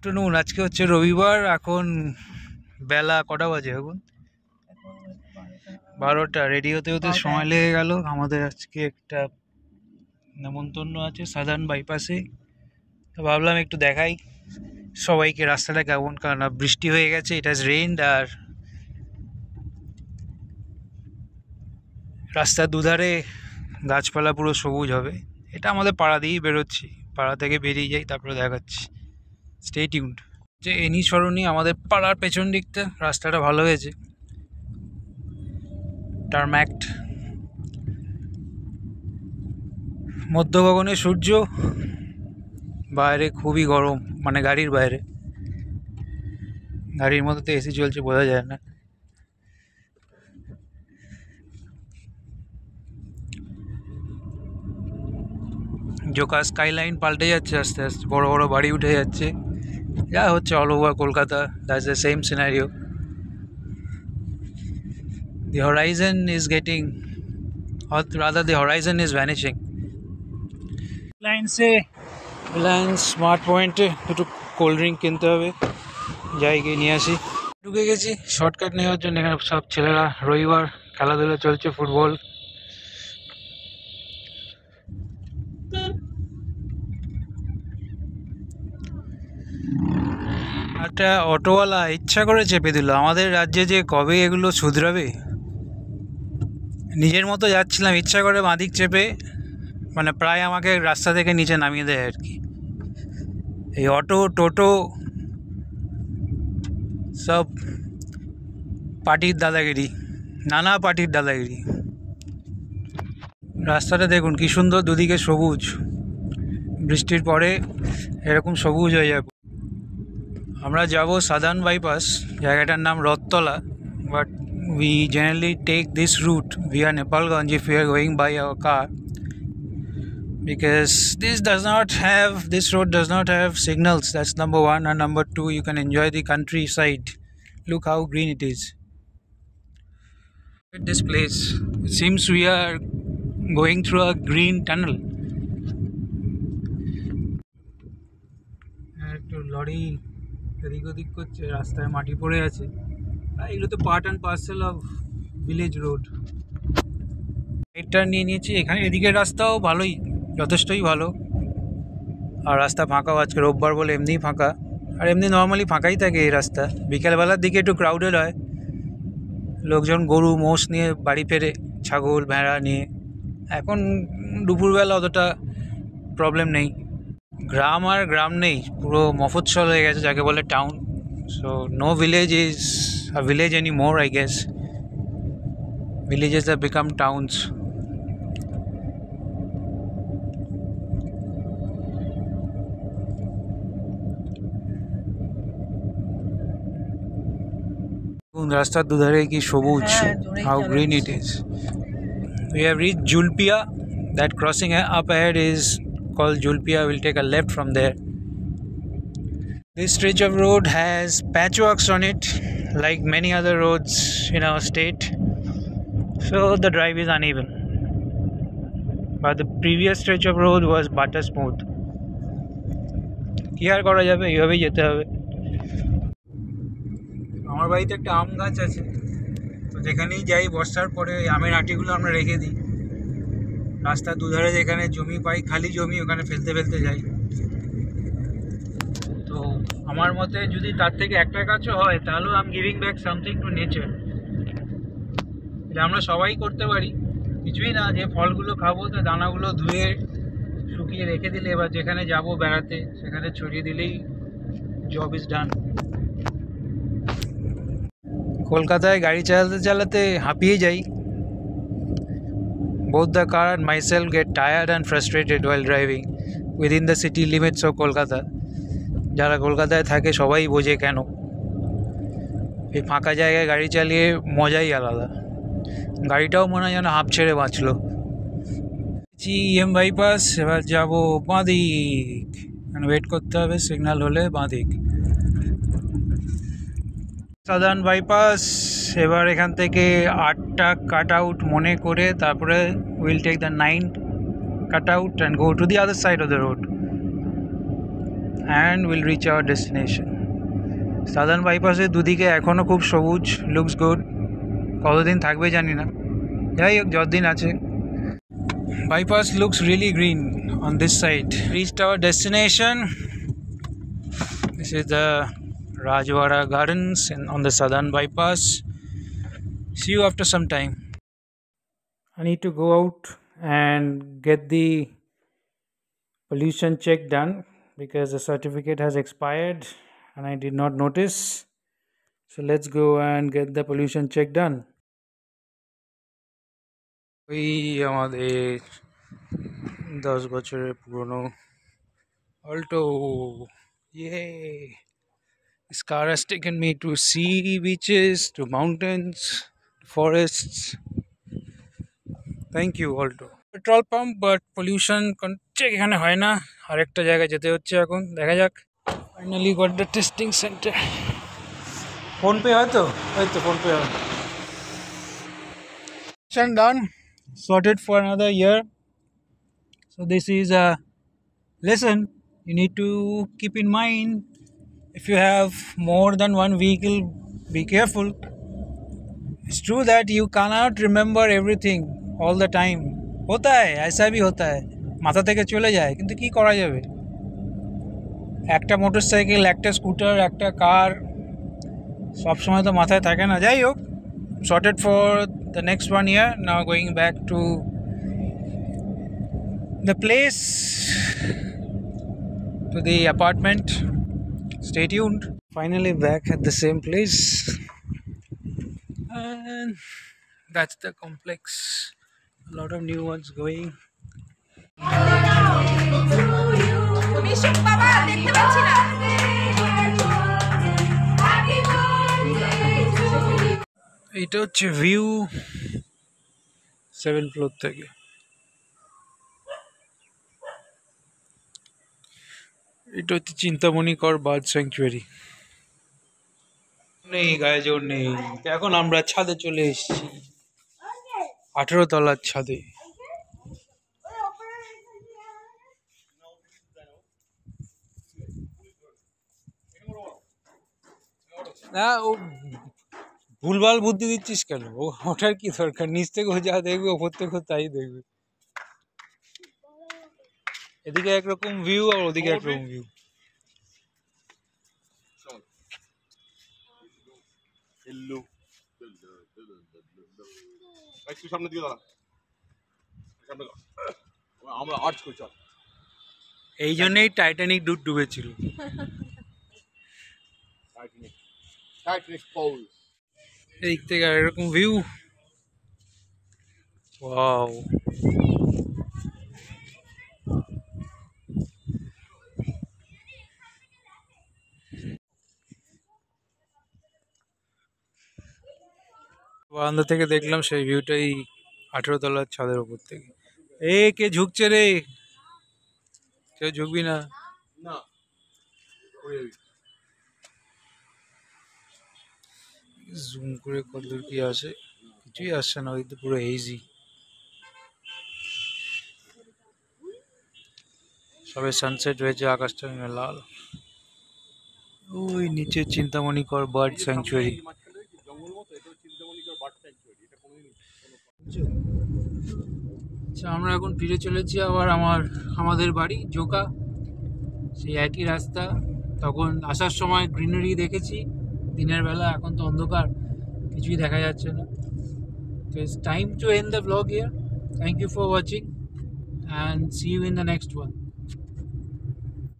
Afternoon. আজকে হচ্ছে রবিবার। এখন বেলা কটা বাজে? এখন 12টা। রেডি হতে হতে সময় লেগে গেল। আমাদের আজকে একটা নেমন্তন্ন আছে সাদার্ন বাইপাসে, তো ভাবলাম একটু দেখাই সবাইকে রাস্তাটা কেমন, কারণ বৃষ্টি হয়ে গেছে, ইট হ্যাজ রেইনড। আর রাস্তার দুধারে গাছপালা পুরো সবুজ হবে। এটা আমাদের পাড়া দিয়েই বেরোচ্ছি, পাড়া থেকে বেরিয়ে যাই তারপরে দেখাচ্ছি। Stay tuned. যে এনি সরণি আমাদের পাড়ার পেছন দিকটা রাস্তাটা ভালো হয়েছে, টারম্যাক্ট। মধ্য গগনে সূর্য, বাইরে খুবই গরম, মানে গাড়ির বাইরে। গাড়ির মধ্যে তো এসি চলছে, বোঝা যায় না। জোকা স্কাইলাইন পাল্টে যাচ্ছে আস্তে আস্তে, বড় বড় বাড়ি উঠে যাচ্ছে। যা হচ্ছে all over Kolkata, that's the same scenario. The horizon is getting, or rather the horizon is vanishing. Reliance smart পয়েন্টে দুটো কোল্ড ড্রিঙ্ক কিনতে হবে, যাই গিয়ে নিয়ে আসি। ঢুকে গেছি শর্টকাট নেওয়ার জন্য। এখানে সব ছেলেরা রবিবার খেলাধুলা চলছে, ফুটবল। একটা অটোওয়ালা ইচ্ছা করে চেপে দিল। আমাদের রাজ্যে যে কবে এগুলো শুধরাবে। নিজের মতো যাচ্ছিলাম, ইচ্ছা করে বাঁদিক চেপে, মানে প্রায় আমাকে রাস্তা থেকে নিচে নামিয়ে দেয় আর কি। এই অটো টোটো সব পার্টির দাদাগিরি, নানা পার্টির দাদাগিরি। রাস্তাটা দেখুন কি সুন্দর, দুদিকে সবুজ। বৃষ্টির পরে এরকম সবুজ হয়ে যাবে। আমরা যাব সাদার্ন বাইপাস, জায়গাটার নাম Rathtala, but we generally take this route via Nepalganj if we are going by our car, because this road does not have signals. That's number one. And number two, you can enjoy the countryside. Look how green it is. Look at this place. It seems we are going through a green tunnel. একটু lorry এদিক ওদিক করছে, রাস্তায় মাটি পড়ে আছে। এগুলো তো part and parcel of village road. এটা নিয়ে নিয়েছি। এখানে এদিকের রাস্তাও ভালোই, যথেষ্টই ভালো। আর রাস্তা ফাঁকাও, আজকে রোববার বলে এমনিই ফাঁকা। আর এমনি নর্মালি ফাঁকাই থাকে এই রাস্তা। বিকেলবেলার দিকে একটু ক্রাউডেড হয়, লোকজন গরু মোষ নিয়ে বাড়ি ফেরে, ছাগল ভেড়া নিয়ে। এখন দুপুরবেলা অতটা প্রবলেম নেই। গ্রাম আর গ্রাম নেই, পুরো মফস্বল হয়ে গেছে, যাকে বলে town. So no village is a village anymore, I guess. Villages have become towns. রাস্তার দুধারে কি সবুজ, how green it is. We have reached Julpia. That crossing up ahead is called Julpia. We'll take a left from there. This stretch of road has patchworks on it, like many other roads in our state, so the drive is uneven. But the previous stretch of road was butter smooth. কি আর করা যাবে, এইভাবেই যেতে হবে। আমার বাড়িতে একটা আম গাছ আছে, তো যেখানেই যাই বর্ষার পরে ওই আমের আটিগুলো আমরা রেখে দিই। রাস্তার দুধারে যেখানে জমি পাই, খালি জমি, ওখানে ফেলতে ফেলতে যাই। তো আমার মতে যদি তার থেকে একটা গাছও হয়, তাহলেও I am giving back something to nature. এটা আমরা সবাই করতে পারি। কিছুই না, যে ফলগুলো খাবো তো দানাগুলো ধুয়ে শুকিয়ে রেখে দিলে, এবার যেখানে যাব বেড়াতে সেখানে ছড়িয়ে দিলেই জব ইজ ডান। কলকাতায় গাড়ি চালাতে চালাতে হাঁপিয়ে যাই। Both the car and myself get tired and frustrated while driving within the city limits of Kolkata. যারা কলকাতায় থাকে সবাই বোঝে কেন। এই ফাঁকা জায়গায় গাড়ি চালিয়ে মজাই আলাদা। গাড়িটাও মনে হয় যেন হাঁপ ছেড়ে বাঁচলো। বাইপাস, এবার যাবো বাঁদিক। ওয়েট করতে হবে সিগন্যাল হলে বাঁদিক। Southern bypass. এবার এখান থেকে 8টা কাট আউট মনে করে তারপরে will take the 9th cut out and go to the other side of the road. and we'll reach our destination. Southern বাইপাসের দুদিকে এখনও খুব সবুজ, লুকস গুড। কতদিন থাকবে জানি না, যাই হোক যতদিন আছে। Bypass looks really green on this side. Reached our destination. This is the Rajwada Gardens on the southern bypass. See you after some time. I need to go out and get the pollution check done because the certificate has expired and I did not notice. So let's go and get the pollution check done. ওই আমাদের 10 বছরের পুরনো Alto. Yay! This car has taken me to sea beaches, to mountains, to forests. Thank you, Alto. Petrol pump, but pollution check এখানে হয় না, আরেকটা জায়গায় যেতে হচ্ছে এখন, দেখা যাক। Finally got the testing center. Phone pay হয়তো, হয়তো ফোন পে হয়। Done, sorted for another year. So this is a lesson you need to keep in mind. If you have more than one vehicle, be careful. It's true that you cannot remember everything all the time. होता है, ऐसा भी होता है, মাথা থেকে চলে যায়, কিন্তু কি করা যাবে। একটা মোটরসাইকেল, একটা স্কুটার, একটা কার সব সময় তো মাথায় থাকে না। যাই হোক, sorted for the next 1 year. Now going back to the place, to the apartment. Stay tuned. Finally back at the same place, and that's the complex. A lot of new ones going. এটা হচ্ছে view 7th floor থেকে। এটা হচ্ছে চিন্তামণিকর bird sanctuary. নেই গায়ে জোর নেই। এখন আমরা ছাদে চলে এসেছি, 18 তলার ছাদে। না, ও ভুলভাল বুদ্ধি দিচ্ছিস কেন? ওঠার কি দরকার? নিচ থেকে যা দেখবে ওপর থেকে তাই দেখবে। এদিকে একরকম ভিউ আর ওদিকে একরকম ভিউ। এই জন্যই টাইটানিক ডুবেছিল। এদিক থেকে এরকম ভিউ। ওয়াও, বারান্দা থেকে দেখলাম সেই ভিউটাই 18 তলার ছাদের উপর থেকে। কে ঝুঁকছে রে? কেউ ঝুঁকবি না। জুম করে কতদূর কি আসে, কিছুই আসছে না, ওই তো পুরো হেজি। সবে সানসেট হয়েছে, আকাশটা লাল। ওই নিচে চিন্তামণিকর বার্ড স্যাংচুয়ারি। আচ্ছা, আমরা এখন ফিরে চলেছি আবার আমাদের বাড়ি জোকা। সেই একই রাস্তা। তখন আসার সময় গ্রিনারি দেখেছি দিনের বেলা, এখন তো অন্ধকার, কিছুই দেখা যাচ্ছে না। So it's time to end the vlog here. Thank you for watching and see you in the next one.